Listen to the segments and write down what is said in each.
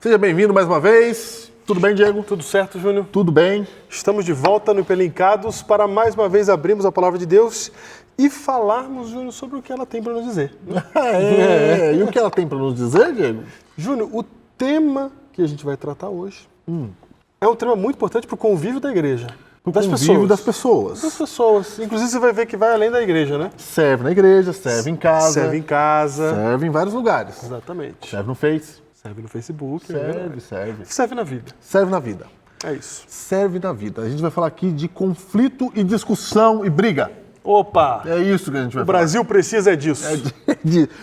Seja bem-vindo mais uma vez. Tudo bem, Diego? Tudo certo, Júnior? Tudo bem. Estamos de volta no Pelincados para mais uma vez abrirmos a Palavra de Deus e falarmos, Júnior, sobre o que ela tem para nos dizer. E o que ela tem para nos dizer, Diego? Júnior, o tema que a gente vai tratar hoje é um tema muito importante para o convívio da igreja. Das pessoas. Das pessoas. Inclusive, você vai ver que vai além da igreja, né? Serve na igreja, serve em casa. Serve em casa. Serve em vários lugares. Exatamente. Serve no Face. Serve no Facebook. Serve. Serve na vida. Serve na vida. É isso. Serve na vida. A gente vai falar aqui de conflito e discussão e briga. Opa! É isso que a gente vai falar. O Brasil precisa disso.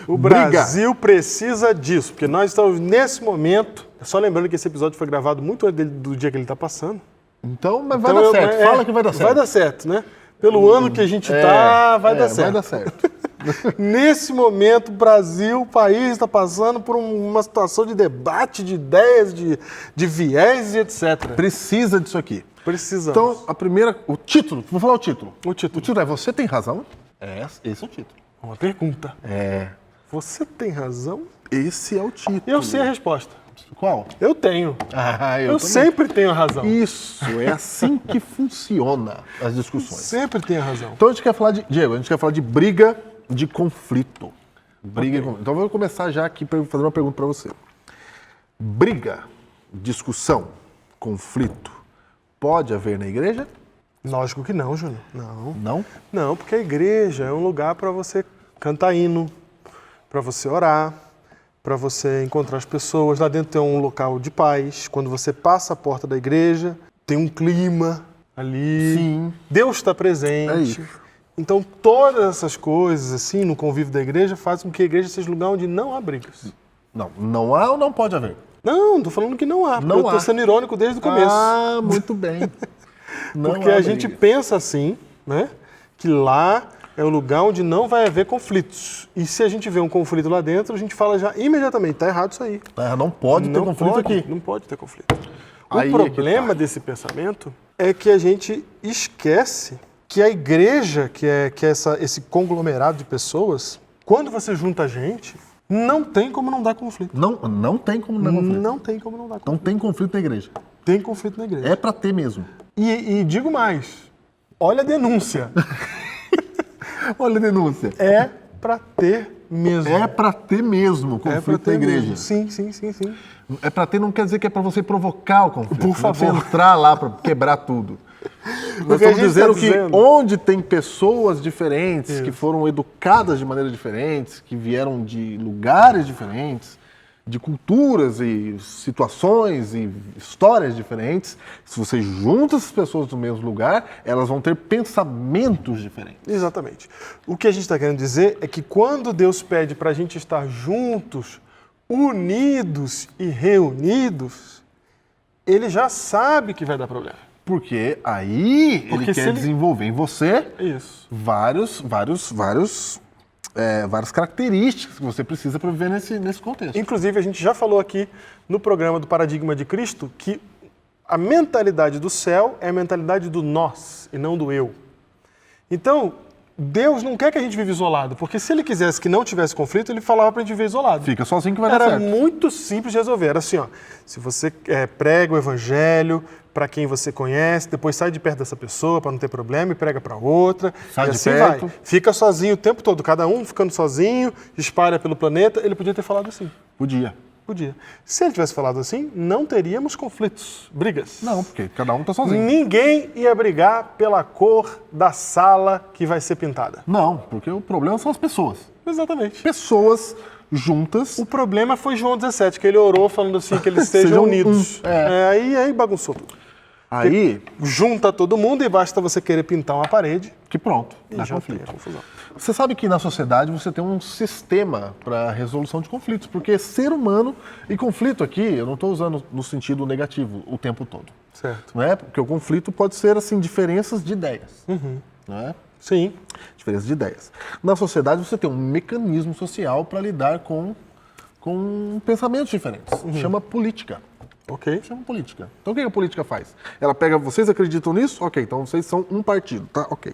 O briga. Brasil precisa disso, porque nós estamos nesse momento. Só lembrando que esse episódio foi gravado muito antes do dia que ele está passando. Então, mas vai dar certo. Fala que vai dar certo. Vai dar certo, né? Pelo ano que a gente está, vai dar certo. Vai dar certo. Nesse momento, o Brasil, o país está passando por uma situação de debate, de ideias, de viés e etc. Precisa disso aqui. Precisamos. Então, o título, vou falar o título. O título é Você Tem Razão? Esse é o título. Uma pergunta. Você tem razão? Esse é o título. Eu sei a resposta. Qual? Eu tenho. Eu sempre tenho a razão. Isso, é assim que funciona as discussões. Sempre tenho a razão. Então a gente quer falar Diego, a gente quer falar de briga, de conflito. Briga e conflito. Então eu vou começar já aqui fazendo uma pergunta para você. Briga, discussão, conflito, pode haver na igreja? Lógico que não, Júnior. Não. Não? Não, porque a igreja é um lugar para você cantar hino, para você orar, para você encontrar as pessoas. Lá dentro tem um local de paz. Quando você passa a porta da igreja, tem um clima ali. Sim. Deus está presente. É isso. Então, todas essas coisas, assim, no convívio da igreja, fazem com que a igreja seja um lugar onde não há brigas. Não há ou não pode haver? Não, estou falando que não há. Não eu estou sendo irônico desde o começo. Ah, muito bem. Porque a gente pensa assim, né? Que lá é um lugar onde não vai haver conflitos. E se a gente vê um conflito lá dentro, a gente fala já imediatamente, tá errado isso aí. Não pode ter conflito aqui. Não pode ter conflito. O problema desse pensamento é que a gente esquece que a igreja, que é esse conglomerado de pessoas, quando você junta gente, não tem como não dar conflito. Não tem como não dar conflito. Não tem como não dar conflito. Não tem conflito na igreja. Tem conflito na igreja. É para ter mesmo. E digo mais, olha a denúncia. Olha a denúncia. É pra ter mesmo. É pra ter mesmo conflito na igreja. Mesmo. Sim. É pra ter, não quer dizer que é pra você provocar o conflito. Por favor. Você entrar lá pra quebrar tudo. Nós Porque estamos dizendo que onde tem pessoas diferentes, que foram educadas de maneira diferentes, que vieram de lugares diferentes, de culturas e situações e histórias diferentes, se você junta essas pessoas no mesmo lugar, elas vão ter pensamentos diferentes. Exatamente. O que a gente está querendo dizer é que quando Deus pede para a gente estar juntos, unidos e reunidos, Ele já sabe que vai dar problema. Porque aí ele quer desenvolver em você várias características que você precisa para viver nesse contexto. Inclusive, a gente já falou aqui no programa do Paradigma de Cristo que a mentalidade do céu é a mentalidade do nós e não do eu. Então, Deus não quer que a gente viva isolado, porque se Ele quisesse que não tivesse conflito, Ele falava para a gente viver isolado. Fica sozinho que vai dar certo. Era muito simples de resolver. Era assim, ó, se você prega o evangelho para quem você conhece, depois sai de perto dessa pessoa para não ter problema e prega para outra. Sai e de assim perto. vai. Fica sozinho o tempo todo, cada um ficando sozinho, espalha pelo planeta. Ele podia ter falado assim. Podia. Se ele tivesse falado assim, não teríamos conflitos, brigas. Não, porque cada um está sozinho. Ninguém ia brigar pela cor da sala que vai ser pintada. Não, porque o problema são as pessoas. Exatamente. Pessoas juntas. O problema foi João 17, que ele orou falando assim, que eles sejam unidos. Aí bagunçou tudo. Aí junta todo mundo e basta você querer pintar uma parede. Que pronto, dá conflito. Confusão. Você sabe que na sociedade você tem um sistema para resolução de conflitos, porque ser humano, e conflito aqui, eu não estou usando no sentido negativo o tempo todo. Certo. Não é? Porque o conflito pode ser assim, diferenças de ideias. Não é? Sim. Diferenças de ideias. Na sociedade você tem um mecanismo social para lidar com pensamentos diferentes. Chama política. Ok. Chama política. Então o que a política faz? Ela pega, vocês acreditam nisso? Ok, então vocês são um partido, tá? Ok.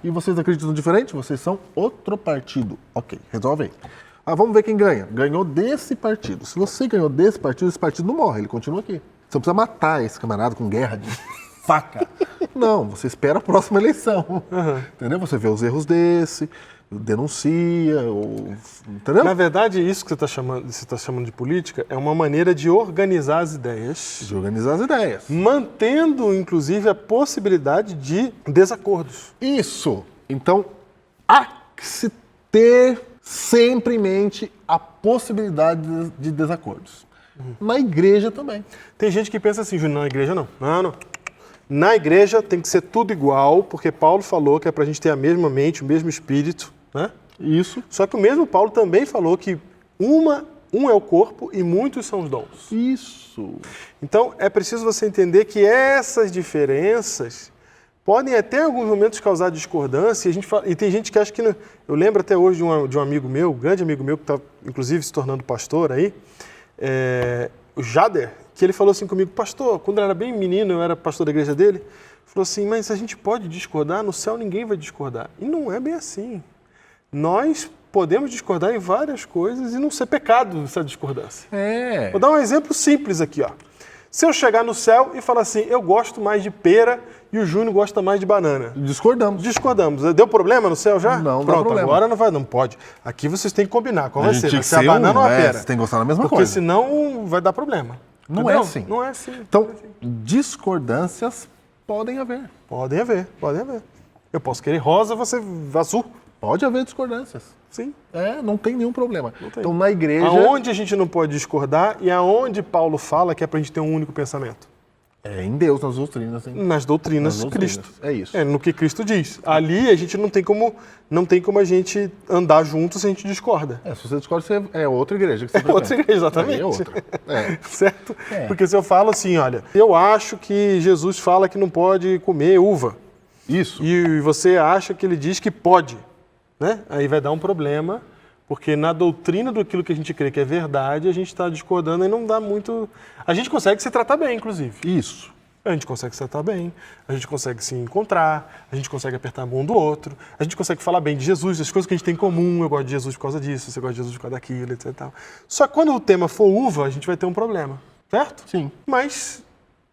E vocês acreditam diferente? Vocês são outro partido. Ok, resolve aí. Vamos ver quem ganha. Ganhou desse partido. Se você ganhou desse partido, esse partido não morre, ele continua aqui. Você não precisa matar esse camarada com guerra de faca. Não, você espera a próxima eleição. Entendeu? Você vê os erros desse, denuncia, entendeu? Na verdade, isso que você está chamando de política é uma maneira de organizar as ideias. De organizar as ideias. Mantendo, inclusive, a possibilidade de desacordos. Isso. Então, há que se ter sempre em mente a possibilidade de desacordos. Na igreja também. Tem gente que pensa assim, Júnior, na igreja não. Não. Na igreja tem que ser tudo igual, porque Paulo falou que é para a gente ter a mesma mente, o mesmo espírito, né? Isso. Só que o mesmo Paulo também falou que um é o corpo e muitos são os dons. Isso. Então, é preciso você entender que essas diferenças podem até em alguns momentos causar discordância. E tem gente que acha que... Eu lembro até hoje de um amigo meu, um grande amigo meu, que está inclusive se tornando pastor aí, o Jader, que ele falou assim comigo, pastor, quando eu era bem menino, eu era pastor da igreja dele, falou assim, mas a gente pode discordar, no céu ninguém vai discordar. E não é bem assim. Nós podemos discordar em várias coisas e não ser pecado essa discordância. Vou dar um exemplo simples aqui, ó. Se eu chegar no céu e falar assim, eu gosto mais de pera e o Júnior gosta mais de banana. Discordamos. Deu problema no céu já? Não, pronto, dá problema. Agora não pode. Aqui vocês têm que combinar. Qual vai ser? Vai ser a ser banana ou a pera? Você tem que gostar da mesma Porque coisa. senão vai dar problema. Não Entendeu? é assim. Não é assim. Então, discordâncias podem haver. Podem haver. Eu posso querer rosa, você azul. Pode haver discordâncias. Sim. Não tem nenhum problema. Então, na igreja... Aonde a gente não pode discordar e aonde Paulo fala que é pra gente ter um único pensamento? É em Deus, nas doutrinas. Hein? Nas doutrinas de Cristo. É isso. No que Cristo diz. Ali a gente não tem como a gente andar junto se a gente discorda. Se você discorda, é outra igreja que você Outra igreja, exatamente. É outra. Certo? Porque se eu falo assim, olha, eu acho que Jesus fala que não pode comer uva. Isso. E você acha que ele diz que pode, né? Aí vai dar um problema, porque na doutrina daquilo que a gente crê que é verdade, a gente está discordando e não dá muito... A gente consegue se tratar bem, inclusive. Isso. A gente consegue se tratar bem, a gente consegue se encontrar, a gente consegue apertar a mão do outro, a gente consegue falar bem de Jesus, as coisas que a gente tem em comum, eu gosto de Jesus por causa disso, você gosta de Jesus por causa daquilo, etc. Só que quando o tema for uva, a gente vai ter um problema, certo? Sim. Mas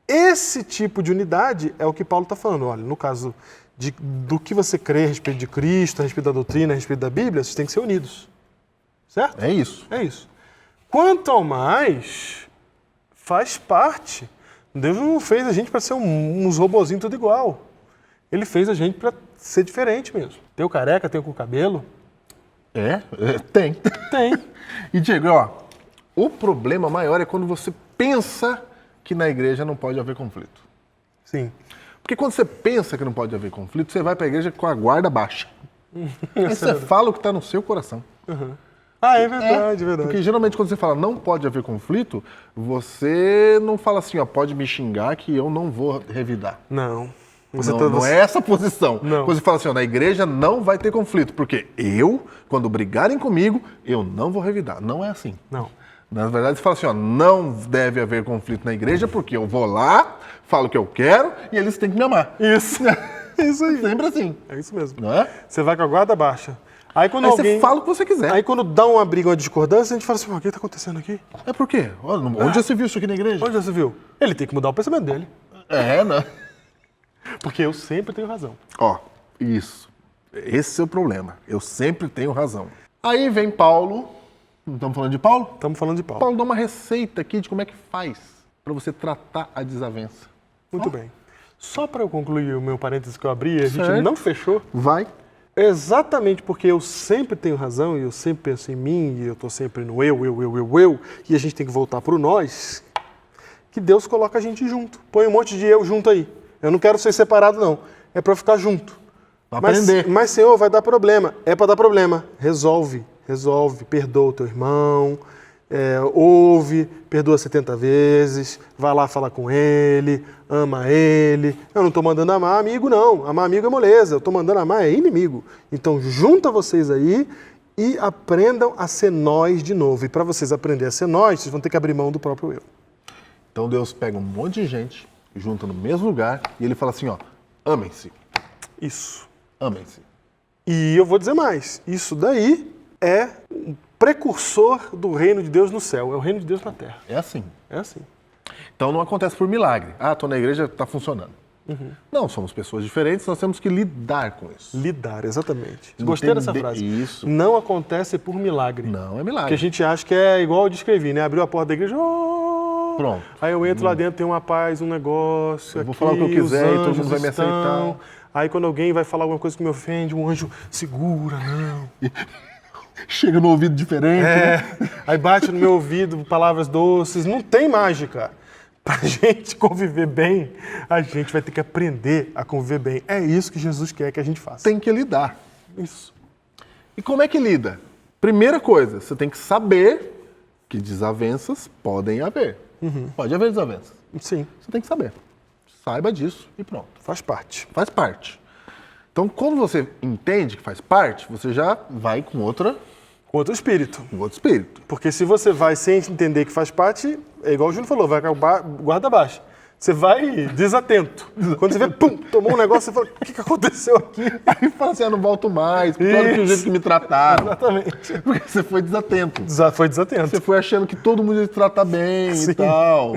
esse tipo de unidade é o que Paulo está falando. Olha, no caso do que você crê a respeito de Cristo, a respeito da doutrina, a respeito da Bíblia, vocês têm que ser unidos. Certo? É isso. É isso. Quanto ao mais, faz parte. Deus não fez a gente para ser uns robozinhos tudo igual. Ele fez a gente para ser diferente mesmo. Tem o careca, tem o com cabelo. Tem. Tem. E Diego, o problema maior é quando você pensa que na igreja não pode haver conflito. Sim. Porque quando você pensa que não pode haver conflito, você vai para a igreja com a guarda baixa. Aí você fala o que está no seu coração. É verdade, verdade. Porque geralmente quando você fala não pode haver conflito, você não fala assim, pode me xingar que eu não vou revidar. Não. Não é essa a posição. Não. Quando você fala assim, na igreja não vai ter conflito, porque quando brigarem comigo, eu não vou revidar. Não é assim. Não. Na verdade, você fala assim, não deve haver conflito na igreja, porque eu vou lá, falo o que eu quero e eles têm que me amar. Isso. Isso aí. Sempre assim. É isso mesmo. Não é? Você vai com a guarda baixa. Aí você fala o que você quiser. Aí quando dá uma briga, uma discordância, a gente fala assim, o que está acontecendo aqui? É por quê? Onde já se viu isso aqui na igreja? Onde já se viu? Ele tem que mudar o pensamento dele. Né? Porque eu sempre tenho razão. Isso. Esse é o problema. Eu sempre tenho razão. Aí vem Paulo. Não estamos falando de Paulo? Estamos falando de Paulo. Paulo dá uma receita aqui de como é que faz para você tratar a desavença. Muito bem. Só para eu concluir o meu parênteses que eu abri, a gente Certo. não fechou. Vai. Exatamente porque eu sempre tenho razão e eu sempre penso em mim e eu estou sempre no eu, e a gente tem que voltar para o nós, que Deus coloca a gente junto. Põe um monte de eu junto aí. Eu não quero ser separado, não. É para ficar junto. Pra aprender. Mas, Senhor, vai dar problema. É para dar problema. Resolve. Perdoa o teu irmão, ouve, perdoa 70 vezes, vai lá falar com ele, ama ele. Eu não estou mandando amar amigo, não. Amar amigo é moleza. Eu estou mandando amar é inimigo. Então, junta vocês aí e aprendam a ser nós de novo. E para vocês aprenderem a ser nós, vocês vão ter que abrir mão do próprio eu. Então Deus pega um monte de gente, junta no mesmo lugar, e ele fala assim, amem-se. Isso. Amem-se. E eu vou dizer mais. Isso daí é precursor do reino de Deus no céu, é o reino de Deus na terra. É assim. É assim. Então não acontece por milagre. Ah, estou na igreja, está funcionando. Não, somos pessoas diferentes, nós temos que lidar com isso. Lidar, exatamente. Gostei dessa frase. Isso. Não acontece por milagre. Não é milagre. Porque a gente acha que é igual eu descrevi, né? Abriu a porta da igreja, oh! Pronto. Aí eu entro lá dentro, tem uma paz, um negócio. Eu aqui, vou falar o que eu quiser e todo anjos mundo vai me aceitar. estão. Aí quando alguém vai falar alguma coisa que me ofende, um anjo segura, não. Chega no ouvido diferente. Né? Aí bate no meu ouvido palavras doces. Não tem mágica. Para a gente conviver bem, a gente vai ter que aprender a conviver bem. É isso que Jesus quer que a gente faça. Tem que lidar. Isso. E como é que lida? Primeira coisa, você tem que saber que desavenças podem haver. Pode haver desavenças. Sim. Você tem que saber. Saiba disso e pronto. Faz parte. Faz parte. Então, quando você entende que faz parte, você já vai com outro espírito. espírito. Porque se você vai sem entender que faz parte, é igual o Júnior falou, vai com a guarda baixa. Você vai desatento. Quando você vê, pum, tomou um negócio, você fala, o que aconteceu aqui? Aí fala assim, não volto mais, por causa do jeito que me trataram. Exatamente. Porque você foi desatento. Foi desatento. Você foi achando que todo mundo ia te tratar bem Sim. e tal.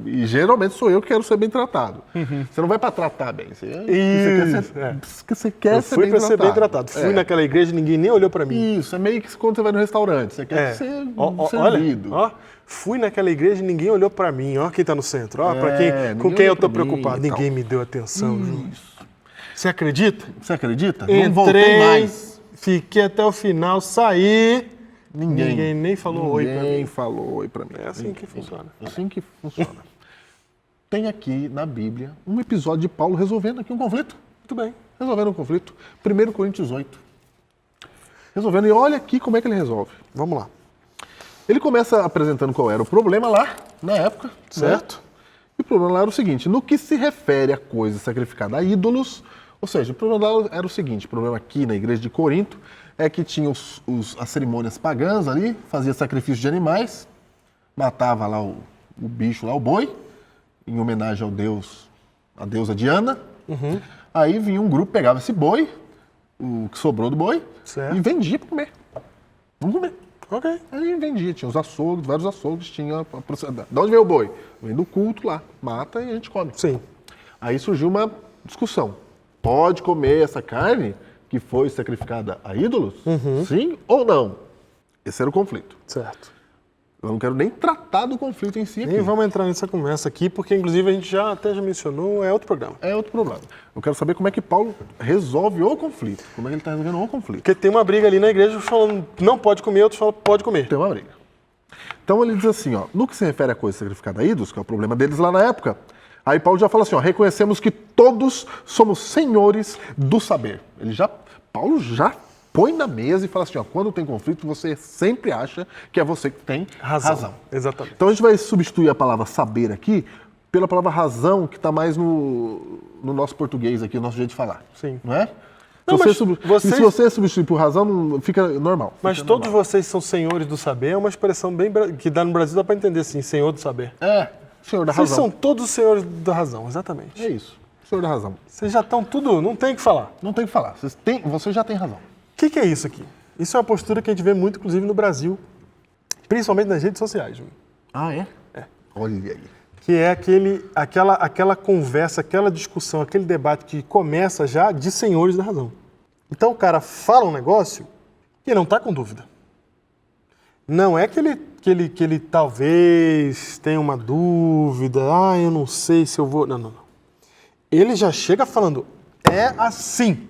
E geralmente sou eu que quero ser bem tratado. Você não vai para tratar bem. Você quer ser fui bem para tratado. ser bem tratado. Fui naquela igreja e ninguém nem olhou para mim. Isso, é meio que quando você vai no restaurante. Você quer ser servido. Olha, fui naquela igreja e ninguém olhou para mim. Ó quem está no centro. Ó, com quem eu estou preocupado. Ninguém me deu atenção. Isso. Você acredita? Você acredita? Entrei, não voltei mais. Fiquei até o final, saí. Ninguém nem falou oi para mim. Ninguém falou oi para mim. É assim que funciona. É assim que funciona. Tem aqui na Bíblia um episódio de Paulo resolvendo aqui um conflito. Muito bem. Resolvendo um conflito. 1 Coríntios 8. Resolvendo. E olha aqui como é que ele resolve. Vamos lá. Ele começa apresentando qual era o problema lá, na época. Certo. Né? E o problema lá era o seguinte, no que se refere a coisa sacrificada a ídolos, ou seja, o problema lá era o seguinte, o problema aqui na igreja de Corinto é que tinha as cerimônias pagãs ali, fazia sacrifício de animais, matava lá o bicho, lá o boi, em homenagem à deusa Diana. Aí vinha um grupo, pegava esse boi, o que sobrou do boi, certo. E vendia para comer. Vamos comer. Ok. Aí vendia, tinha os açougues, vários açougues, tinha... De onde veio o boi? Vem do culto lá, mata e a gente come. Sim. Aí surgiu uma discussão. Pode comer essa carne que foi sacrificada a ídolos? Sim ou não? Esse era o conflito. Certo. Eu não quero nem tratar do conflito em si aqui. Nem vamos entrar nessa conversa aqui, porque inclusive a gente até já mencionou, é outro programa. É outro problema. Eu quero saber como é que Paulo resolve o conflito. Como é que ele está resolvendo o conflito. Porque tem uma briga ali na igreja falando não pode comer, outros falam pode comer. Tem uma briga. Então ele diz assim, ó, no que se refere a coisa sacrificada a ídolos, que é o problema deles lá na época, aí Paulo já fala assim, ó, reconhecemos que todos somos senhores do saber. Paulo já põe na mesa e fala assim, ó, quando tem conflito, você sempre acha que é você que tem razão. Exatamente. Então a gente vai substituir a palavra saber aqui pela palavra razão, que está mais no nosso português aqui, o nosso jeito de falar. Sim. Não é? Não, Se você substituir por razão, fica normal. Mas fica todos normal. vocês são senhores do saber, é uma expressão bem que dá no Brasil, dá para entender assim, senhor do saber. É, senhor da Vocês razão. são todos senhores da razão, exatamente. É isso, senhor da razão. Vocês já estão tudo, não tem o que falar. Não tem o que falar, você já tem razão. O que é isso aqui? Isso é uma postura que a gente vê muito, inclusive, no Brasil, principalmente nas redes sociais, Júnior. Ah, é? É. Olha aí. Que é aquela conversa, aquela discussão, aquele debate que começa já de senhores da razão. Então o cara fala um negócio e não está com dúvida. Não é que ele talvez tenha uma dúvida, eu não sei se eu vou... Não. Ele já chega falando, é assim.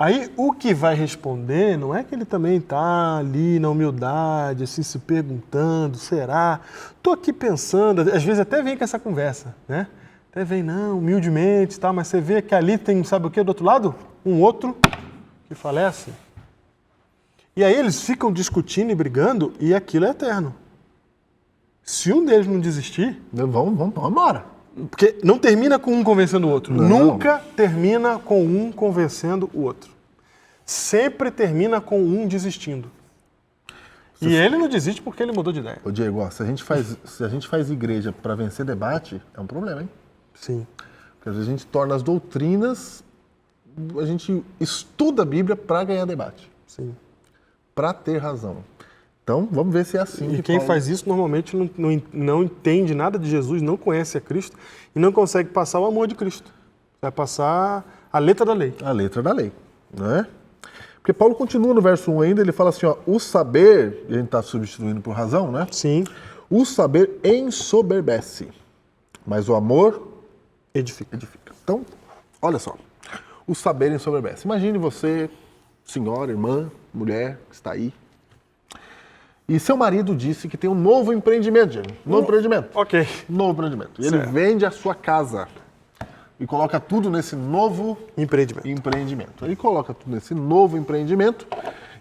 Aí o que vai responder não é que ele também está ali na humildade, assim, se perguntando, será? Estou aqui pensando, às vezes até vem com essa conversa, né? Até vem, não, humildemente, tá, mas você vê que ali tem, sabe o que do outro lado? Um outro que falece. E aí eles ficam discutindo e brigando e aquilo é eterno. Se um deles não desistir... Vamos embora. Porque não termina com um convencendo o outro. Não. Nunca termina com um convencendo o outro. Sempre termina com um desistindo. E ele não desiste porque ele mudou de ideia. Ô Diego, ó, se a gente faz igreja para vencer debate, é um problema, hein? Sim. Porque às vezes a gente torna as doutrinas, a gente estuda a Bíblia para ganhar debate. Sim. para ter razão. Então, vamos ver se é assim. E quem faz isso normalmente não entende nada de Jesus, não conhece a Cristo e não consegue passar o amor de Cristo. Vai passar a letra da lei. A letra da lei, né? Porque Paulo continua no verso 1 ainda, ele fala assim, ó, o saber, e a gente está substituindo por razão, né? Sim. O saber ensoberbece, mas o amor edifica. Então, olha só, o saber ensoberbece. Imagine você, senhora, irmã, mulher, que está aí, e seu marido disse que tem um novo empreendimento, gente. Novo empreendimento. Ok. Novo empreendimento. E ele vende a sua casa e coloca tudo nesse novo empreendimento. Ele coloca tudo nesse novo empreendimento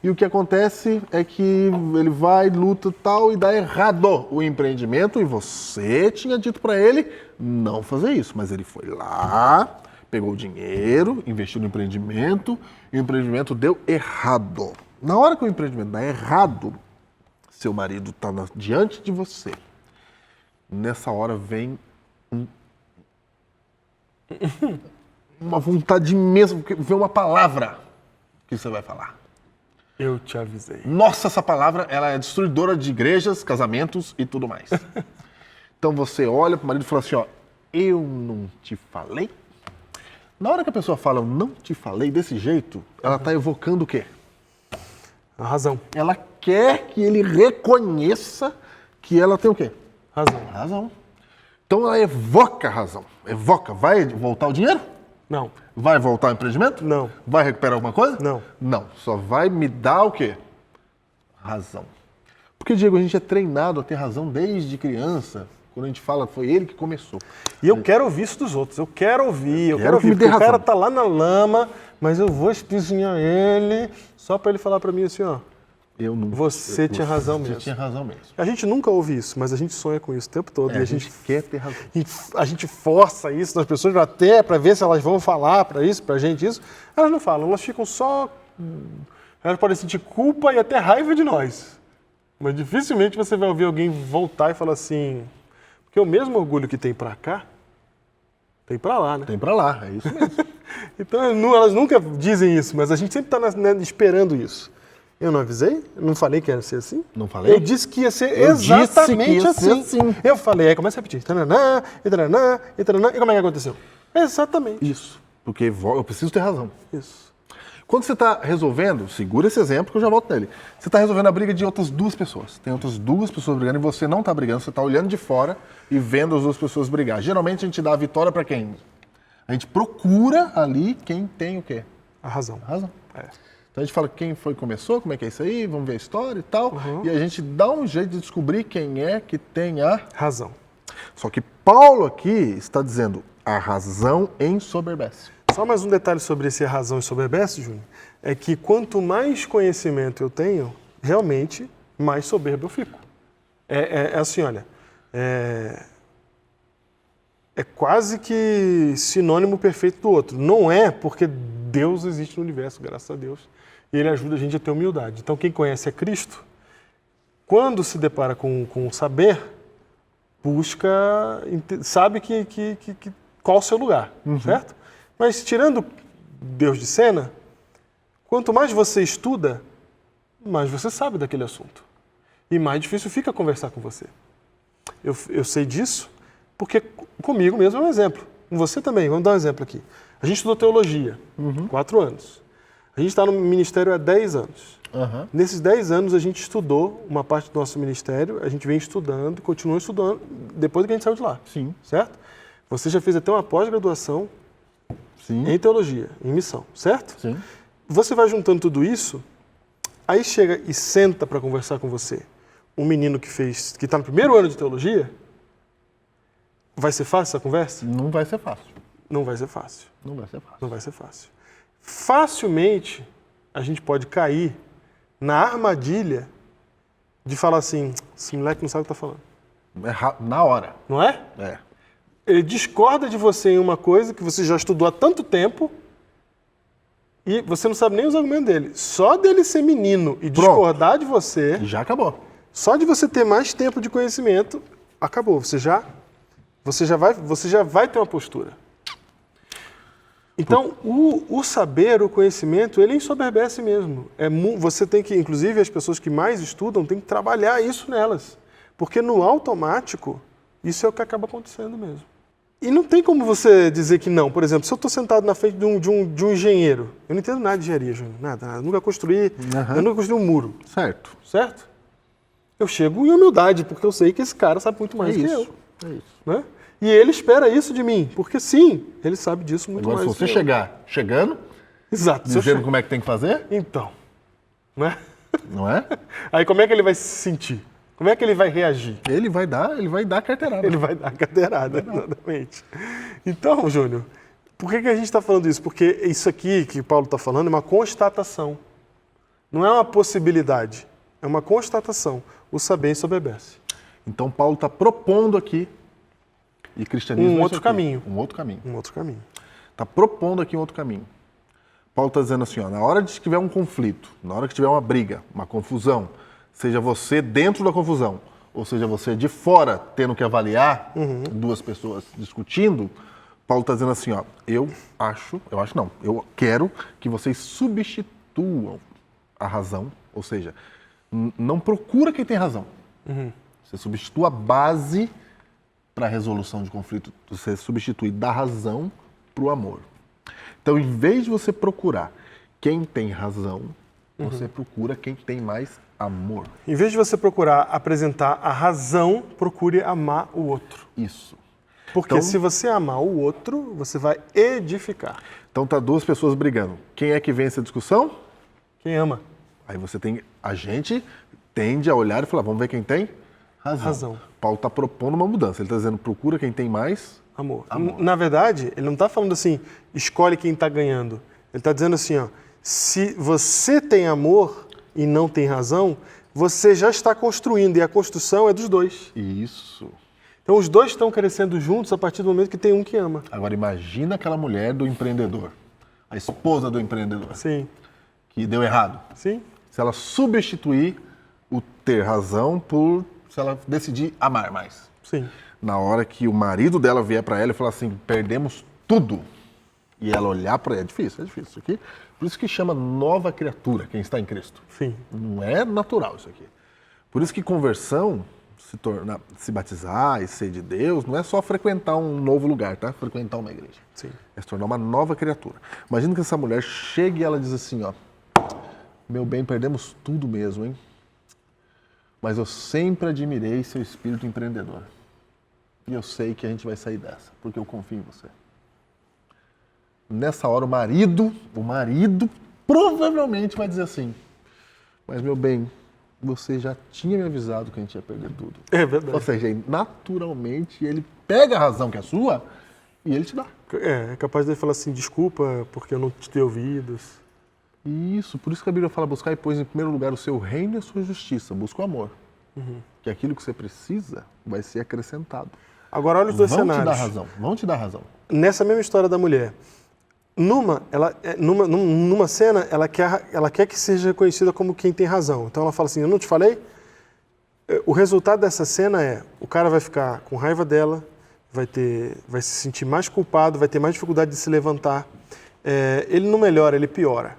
e o que acontece é que ele vai, luta tal e dá errado o empreendimento e você tinha dito para ele não fazer isso, mas ele foi lá, pegou o dinheiro, investiu no empreendimento e o empreendimento deu errado. Na hora que o empreendimento dá errado, seu marido está diante de você. Nessa hora vem uma vontade imensa, porque vem uma palavra que você vai falar. Eu te avisei. Nossa, essa palavra ela é destruidora de igrejas, casamentos e tudo mais. Então você olha para o marido e fala assim, ó, eu não te falei? Na hora que a pessoa fala, eu não te falei desse jeito, ela está evocando o quê? A razão. Ela quer que ele reconheça que ela tem o quê? Razão. Então ela evoca a razão. Evoca. Vai voltar o dinheiro? Não. Vai voltar o empreendimento? Não. Vai recuperar alguma coisa? Não. Não. Só vai me dar o quê? Razão. Porque, Diego, a gente é treinado a ter razão desde criança. Quando a gente fala, foi ele que começou. E eu quero ouvir isso dos outros. Eu quero ouvir. Que me dê porque razão. o cara tá lá na lama, mas eu vou espizinhar ele só para ele falar para mim assim, ó. Você tinha razão mesmo. Você tinha razão mesmo. A gente nunca ouve isso, mas a gente sonha com isso o tempo todo. E a gente quer ter razão. A gente força isso nas pessoas até para ver se elas vão falar para isso, pra gente isso. Elas não falam, elas ficam só... Elas podem sentir culpa e até raiva de nós. Mas dificilmente você vai ouvir alguém voltar e falar assim... Porque o mesmo orgulho que tem para cá, tem para lá, né? Tem para lá, é isso mesmo. Então elas nunca dizem isso, mas a gente sempre está esperando isso. Eu não avisei? Eu não falei que ia ser assim? Não falei? Eu disse que ia ser exatamente assim. Eu falei, aí começa a repetir. Taranã, e taranã, e taranã. E como é que aconteceu? Exatamente. Isso. Porque eu preciso ter razão. Isso. Quando você está resolvendo, segura esse exemplo que eu já volto nele. Você está resolvendo a briga de outras duas pessoas. Tem outras duas pessoas brigando e você não está brigando, você está olhando de fora e vendo as duas pessoas brigar. Geralmente a gente dá a vitória para quem? A gente procura ali quem tem o quê? A razão. A razão. Então a gente fala quem foi que começou, como é que é isso aí, vamos ver a história e tal. E a gente dá um jeito de descobrir quem é que tem a razão. Só que Paulo aqui está dizendo a razão ensoberbece. Só mais um detalhe sobre esse razão ensoberbece, Júnior, é que quanto mais conhecimento eu tenho, realmente, mais soberbo eu fico. É assim, olha, é quase que sinônimo perfeito do outro. Não é porque Deus existe no universo, graças a Deus, e Ele ajuda a gente a ter humildade. Então, quem conhece a Cristo, quando se depara com o saber, busca, sabe qual o seu lugar, certo? Mas tirando Deus de cena, quanto mais você estuda, mais você sabe daquele assunto. E mais difícil fica conversar com você. Eu sei disso porque comigo mesmo é um exemplo. Com você também, vamos dar um exemplo aqui. A gente estudou teologia, 4 anos. A gente está no ministério há 10 anos. Nesses 10 anos a gente estudou uma parte do nosso ministério, a gente vem estudando, continua estudando, depois que a gente saiu de lá. Sim. Certo? Você já fez até uma pós-graduação em teologia, em missão, certo? Sim. Você vai juntando tudo isso, aí chega e senta para conversar com você um menino que está no primeiro ano de teologia, vai ser fácil essa conversa? Não vai ser fácil. Não vai ser fácil. Não vai ser fácil. Não vai ser fácil. Facilmente a gente pode cair na armadilha de falar assim, esse moleque não sabe o que está falando. Na hora. Não é? É. Ele discorda de você em uma coisa que você já estudou há tanto tempo e você não sabe nem os argumentos dele. Só dele ser menino e discordar de você... Já acabou. Só de você ter mais tempo de conhecimento, acabou. Você já vai ter uma postura. Então, o saber, o conhecimento, ele ensoberbece mesmo. Você tem que, inclusive, as pessoas que mais estudam, têm que trabalhar isso nelas. Porque no automático, isso é o que acaba acontecendo mesmo. E não tem como você dizer que não. Por exemplo, se eu estou sentado na frente de um engenheiro, eu não entendo nada de engenharia, Júnior, nada. Eu nunca construí um muro. Certo? Eu chego em humildade, porque eu sei que esse cara sabe muito mais do que eu. É isso. Né? E ele espera isso de mim, porque sim, ele sabe disso muito Agora, mais. se você chegar chegando, exato, dizendo como é que tem que fazer, então, né? não é? Aí como é que ele vai se sentir? Como é que ele vai reagir? Ele vai dar carteirada. Ele vai dar carteirada, exatamente. Então, Júnior, por que a gente está falando isso? Porque isso aqui que Paulo está falando é uma constatação. Não é uma possibilidade, é uma constatação. O saber ensoberbece. Então, Paulo está propondo aqui, e cristianismo um outro caminho. Um outro caminho. Um outro caminho. Está propondo aqui um outro caminho. Paulo está dizendo assim, ó, na hora de tiver um conflito, na hora que tiver uma briga, uma confusão, seja você dentro da confusão, ou seja você de fora tendo que avaliar duas pessoas discutindo, Paulo está dizendo assim, ó, eu quero que vocês substituam a razão, ou seja, não procura quem tem razão. Você substitua a base para a resolução de conflito, você substitui da razão para o amor. Então, em vez de você procurar quem tem razão, você procura quem tem mais amor. Em vez de você procurar apresentar a razão, procure amar o outro. Isso. Porque então, se você amar o outro, você vai edificar. Então tá duas pessoas brigando. Quem é que vence a discussão? Quem ama. Aí a gente tende a olhar e falar, vamos ver quem tem razão. Paulo está propondo uma mudança. Ele está dizendo, procura quem tem mais amor. Na verdade, ele não está falando assim, escolhe quem está ganhando. Ele está dizendo assim, ó, se você tem amor e não tem razão, você já está construindo, e a construção é dos dois. Isso. Então os dois estão crescendo juntos a partir do momento que tem um que ama. Agora imagina aquela mulher do empreendedor, a esposa do empreendedor. Sim. Que deu errado. Sim. Se ela substituir o ter razão por se ela decidir amar mais. Sim. Na hora que o marido dela vier para ela e falar assim, perdemos tudo. E ela olhar para ela, é difícil isso aqui. Por isso que chama nova criatura, quem está em Cristo. Sim. Não é natural isso aqui. Por isso que conversão, se batizar e ser de Deus, não é só frequentar um novo lugar, tá? Frequentar uma igreja. Sim. É se tornar uma nova criatura. Imagina que essa mulher chegue e ela diz assim, ó, meu bem, perdemos tudo mesmo, hein? Mas eu sempre admirei seu espírito empreendedor. E eu sei que a gente vai sair dessa, porque eu confio em você. Nessa hora o marido provavelmente vai dizer assim, mas meu bem, você já tinha me avisado que a gente ia perder tudo. É verdade. Ou seja, naturalmente ele pega a razão que é sua e ele te dá. É capaz de ele falar assim, desculpa porque eu não te dei ouvidos. Isso, por isso que a Bíblia fala, buscar e pôs em primeiro lugar o seu reino e a sua justiça, busca o amor. Que aquilo que você precisa vai ser acrescentado. Agora olha os dois cenários. Vão te dar razão. Nessa mesma história da mulher, numa cena, ela quer que seja reconhecida como quem tem razão. Então ela fala assim, eu não te falei? O resultado dessa cena é, o cara vai ficar com raiva dela, vai se sentir mais culpado, vai ter mais dificuldade de se levantar. Ele não melhora, ele piora.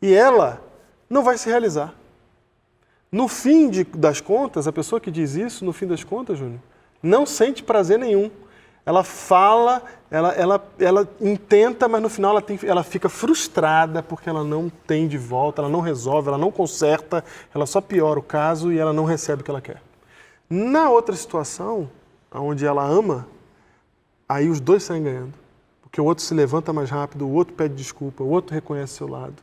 E ela não vai se realizar. No fim das contas, a pessoa que diz isso, no fim das contas, Júnior, não sente prazer nenhum. Ela fala, ela intenta, mas no final ela fica frustrada porque ela não tem de volta, ela não resolve, ela não conserta, ela só piora o caso e ela não recebe o que ela quer. Na outra situação, onde ela ama, aí os dois saem ganhando. Porque o outro se levanta mais rápido, o outro pede desculpa, o outro reconhece seu lado.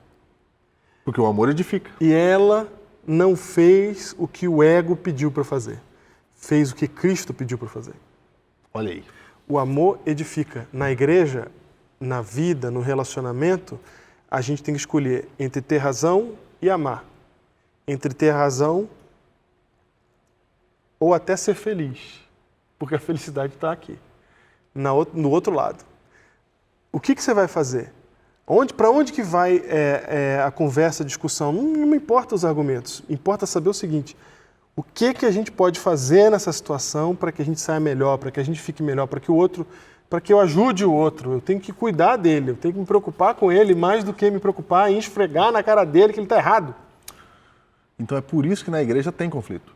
Porque o amor edifica. E ela não fez o que o ego pediu para fazer. Fez o que Cristo pediu para fazer. Olha aí. O amor edifica. Na igreja, na vida, no relacionamento, a gente tem que escolher entre ter razão e amar. Entre ter razão ou até ser feliz. Porque a felicidade está aqui. No outro lado. O que você vai fazer? Para onde que vai a conversa, a discussão? Não importa os argumentos. Importa saber o seguinte. O que a gente pode fazer nessa situação para que a gente saia melhor, para que a gente fique melhor, para que o outro para que eu ajude o outro, eu tenho que cuidar dele, eu tenho que me preocupar com ele mais do que me preocupar em esfregar na cara dele que ele está errado. Então é por isso que na igreja tem conflito.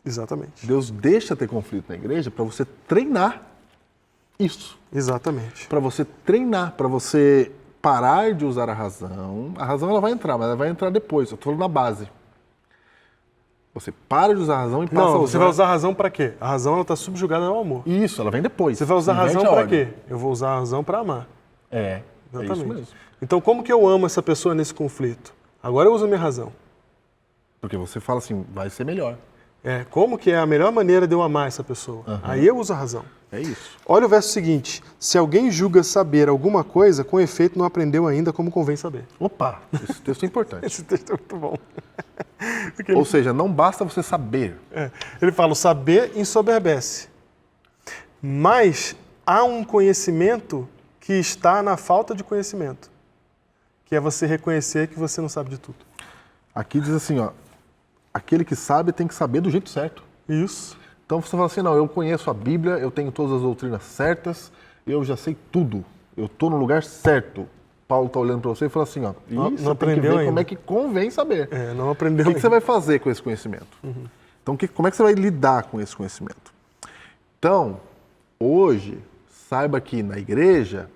Exatamente. Deus deixa ter conflito na igreja para você treinar isso. Exatamente. Para você treinar, para você parar de usar a razão. A razão ela vai entrar, mas ela vai entrar depois. Eu estou falando na base. Você para de usar a razão e passa a usar... Não, você vai usar a razão para quê? A razão está subjugada ao amor. Isso, ela vem depois. Você vai usar a razão Inverte a para ordem. quê? Eu vou usar a razão para amar. É Exatamente. isso mesmo. Então, como que eu amo essa pessoa nesse conflito? Agora eu uso a minha razão. Porque você fala assim, vai ser melhor. Como que é a melhor maneira de eu amar essa pessoa? Aí eu uso a razão. É isso. Olha o verso seguinte. Se alguém julga saber alguma coisa, com efeito não aprendeu ainda como convém saber. Opa, esse texto é importante. Esse texto é muito bom. Ou seja, não basta você saber. Ele fala, o saber ensoberbece. Mas há um conhecimento que está na falta de conhecimento. Que é você reconhecer que você não sabe de tudo. Aqui diz assim, ó, aquele que sabe tem que saber do jeito certo. Isso. Então você fala assim, não, eu conheço a Bíblia, eu tenho todas as doutrinas certas, eu já sei tudo, eu estou no lugar certo. Paulo está olhando para você e fala assim, ó, Não você tem que aprendeu ver ainda. como é que convém saber. Não aprendeu O que você vai fazer com esse conhecimento? Então, como é que você vai lidar com esse conhecimento? Então, hoje, saiba que na igreja,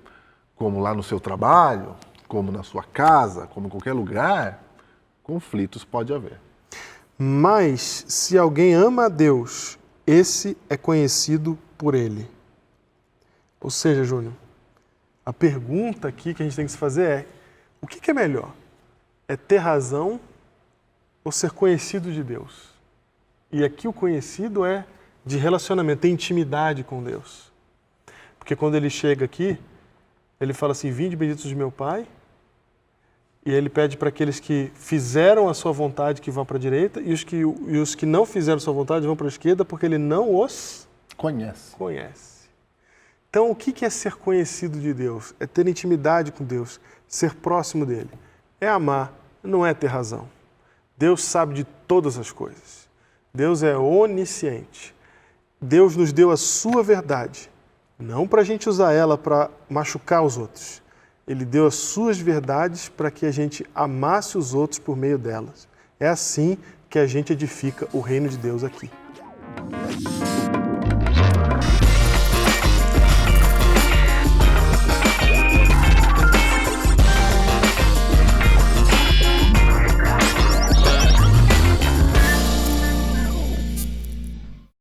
como lá no seu trabalho, como na sua casa, como em qualquer lugar, conflitos pode haver. Mas, se alguém ama a Deus, esse é conhecido por ele. Ou seja, Júnior, a pergunta aqui que a gente tem que se fazer é, o que é melhor? É ter razão ou ser conhecido de Deus? E aqui o conhecido é de relacionamento, ter intimidade com Deus. Porque quando ele chega aqui, ele fala assim, vinde benditos de meu Pai, e ele pede para aqueles que fizeram a sua vontade que vão para a direita, e os que não fizeram a sua vontade vão para a esquerda, porque ele não os conhece. Então, o que é ser conhecido de Deus? É ter intimidade com Deus, ser próximo dele. É amar, não é ter razão. Deus sabe de todas as coisas. Deus é onisciente. Deus nos deu a sua verdade, não para a gente usar ela para machucar os outros. Ele deu as suas verdades para que a gente amasse os outros por meio delas. É assim que a gente edifica o reino de Deus aqui.